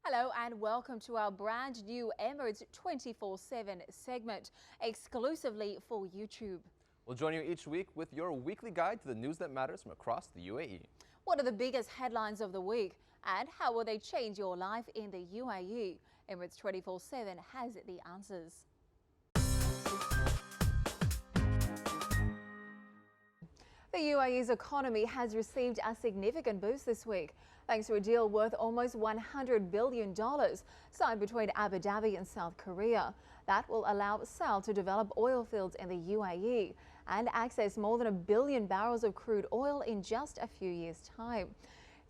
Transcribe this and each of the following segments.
Hello and welcome to our brand new Emirates 24/7 segment, exclusively for YouTube. We'll join you each week with your weekly guide to the news that matters from across the UAE. What are the biggest headlines of the week and how will they change your life in the UAE? Emirates 24/7 has the answers. The UAE's economy has received a significant boost this week, thanks to a deal worth almost $100 billion signed between Abu Dhabi and South Korea. That will allow Saudi to develop oil fields in the UAE and access more than 1 billion barrels of crude oil in just a few years' time.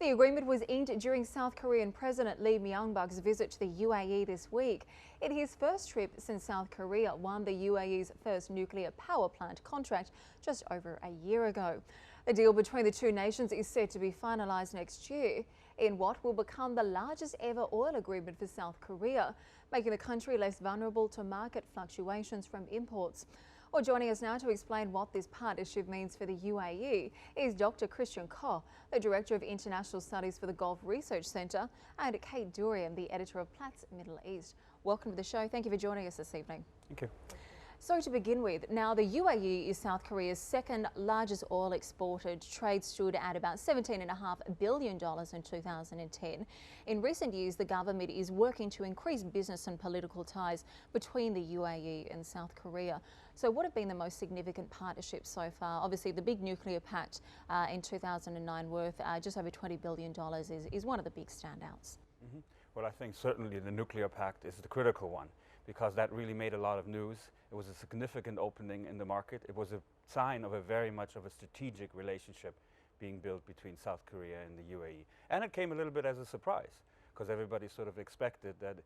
The agreement was inked during South Korean President Lee Myung-bak's visit to the UAE this week, in his first trip since South Korea won the UAE's first nuclear power plant contract just over a year ago. The deal between the two nations is set to be finalised next year in what will become the largest ever oil agreement for South Korea, making the country less vulnerable to market fluctuations from imports. Well, joining us now to explain what this partnership means for the UAE is Dr. Koch, the Director of International Studies for the Gulf Research Centre, and Kate Dourian, the Editor of Platts Middle East. Welcome to the show. Thank you for joining us this evening. Thank you. So to begin with, now the UAE is South Korea's second largest oil exporter. Trade stood at about $17.5 billion in 2010. In recent years, the government is working to increase business and political ties between the UAE and South Korea. So what have been the most significant partnerships so far? Obviously, the big nuclear pact in 2009 worth just over $20 billion is one of the big standouts. Mm-hmm. Well, I think certainly the nuclear pact is the critical one, because that really made a lot of news. It was a significant opening in the market. It was a sign of a very much of a strategic relationship being built between South Korea and the UAE. And it came a little bit as a surprise, because everybody sort of expected that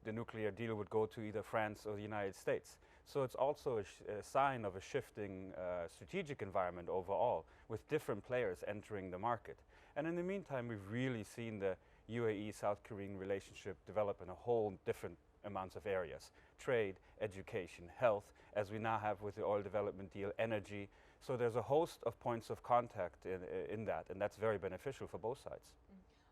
the nuclear deal would go to either France or the United States. So it's also a sign of a shifting strategic environment overall, with different players entering the market. And in the meantime, we've really seen the UAE-South Korean relationship develop in a whole different amounts of areas: trade, education, health, as we now have with the oil development deal, energy. So there's a host of points of contact in that, and that's very beneficial for both sides.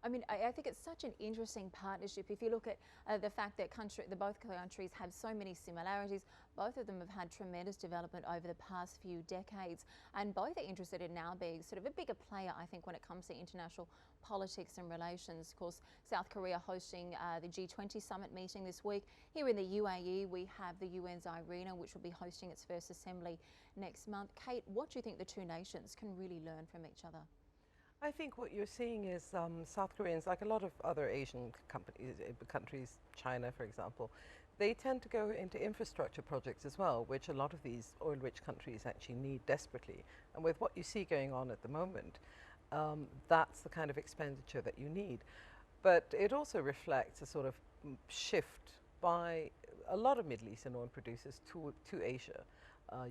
I mean, I think it's such an interesting partnership. If you look at the fact that both countries have so many similarities, both of them have had tremendous development over the past few decades, and both are interested in now being sort of a bigger player, I think, when it comes to international politics and relations. Of course, South Korea hosting the G20 summit meeting this week. Here in the UAE, we have the UN's IRENA, which will be hosting its first assembly next month. Kate, what do you think the two nations can really learn from each other? I think what you're seeing is South Koreans, like a lot of other Asian countries, China, for example, they tend to go into infrastructure projects as well, which a lot of these oil-rich countries actually need desperately. And with what you see going on at the moment, that's the kind of expenditure that you need. But it also reflects a sort of shift by a lot of Middle Eastern oil producers to Asia.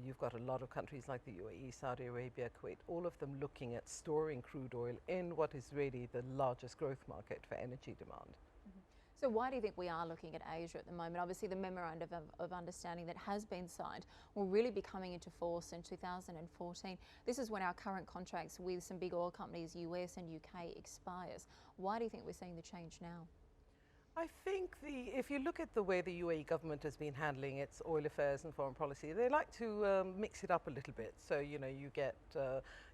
You've got a lot of countries like the UAE, Saudi Arabia, Kuwait, all of them looking at storing crude oil in what is really the largest growth market for energy demand. Mm-hmm. So why do you think we are looking at Asia at the moment? Obviously, the memorandum of understanding that has been signed will really be coming into force in 2014. This is when our current contracts with some big oil companies, US and UK, expires. Why do you think we're seeing the change now? I think if you look at the way the UAE government has been handling its oil affairs and foreign policy, they like to mix it up a little bit. So, you know,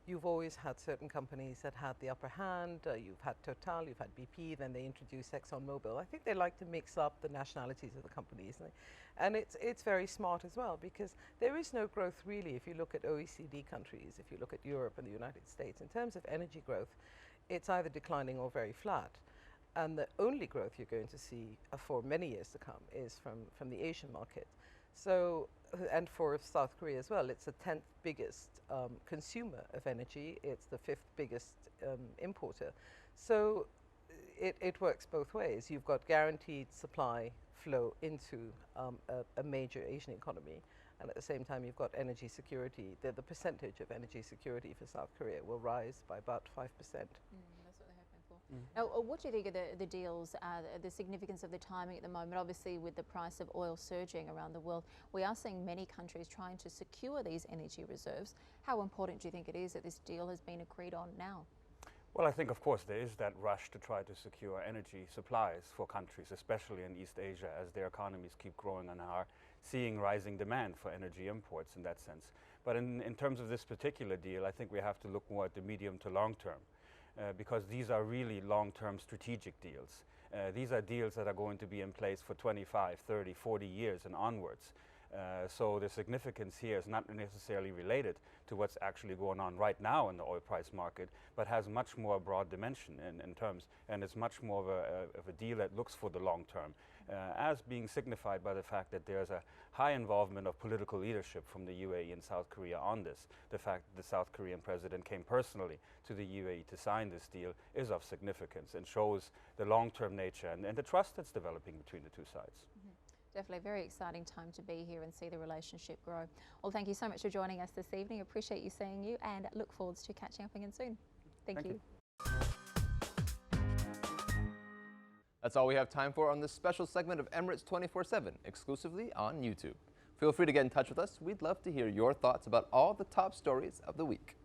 you've always had certain companies that had the upper hand. You've had Total, you've had BP, then they introduced ExxonMobil. I think they like to mix up the nationalities of the companies. And it's very smart as well, because there is no growth really if you look at OECD countries, if you look at Europe and the United States. In terms of energy growth, it's either declining or very flat. And the only growth you're going to see for many years to come is from the Asian market. So, and for South Korea as well, it's the 10th biggest consumer of energy. It's the 5th biggest importer. So it works both ways. You've got guaranteed supply flow into a major Asian economy. And at the same time, you've got energy security. The percentage of energy security for South Korea will rise by about 5%. That's what they're hoping for. Now, what do you think of the deals, the significance of the timing at the moment? Obviously, with the price of oil surging around the world, we are seeing many countries trying to secure these energy reserves. How important do you think it is that this deal has been agreed on now? Well, I think, of course, there is that rush to try to secure energy supplies for countries, especially in East Asia, as their economies keep growing and are seeing rising demand for energy imports in that sense. But in terms of this particular deal, I think we have to look more at the medium to long term, because these are really long-term strategic deals. These are deals that are going to be in place for 25, 30, 40 years and onwards. So the significance here is not necessarily related to what's actually going on right now in the oil price market, but has much more broad dimension in terms, and it's much more of a deal that looks for the long term, as being signified by the fact that there's a high involvement of political leadership from the UAE and South Korea on this. The fact that the South Korean president came personally to the UAE to sign this deal is of significance and shows the long-term nature and the trust that's developing between the two sides. Definitely a very exciting time to be here and see the relationship grow. Well, thank you so much for joining us this evening. Appreciate you seeing you and look forward to catching up again soon. Thank you. That's all we have time for on this special segment of Emirates 24/7, exclusively on YouTube. Feel free to get in touch with us. We'd love to hear your thoughts about all the top stories of the week.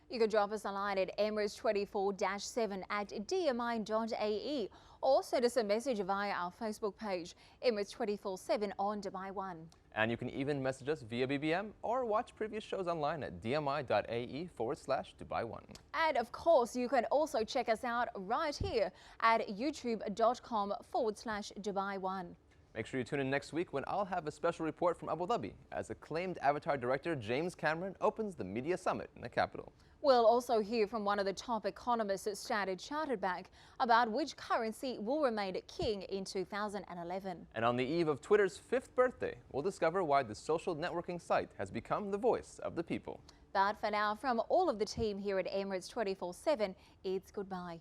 You can drop us a line at emirates24-7@dmi.ae or send us a message via our Facebook page, Emirates 24/7 on Dubai One. And you can even message us via BBM or watch previous shows online at dmi.ae/Dubai One. And of course, you can also check us out right here at youtube.com/Dubai One. Make sure you tune in next week when I'll have a special report from Abu Dhabi as acclaimed Avatar director James Cameron opens the Media Summit in the capital. We'll also hear from one of the top economists at Standard Chartered Bank about which currency will remain king in 2011. And on the eve of Twitter's 5th birthday, we'll discover why the social networking site has become the voice of the people. But for now, from all of the team here at Emirates 24/7, it's goodbye.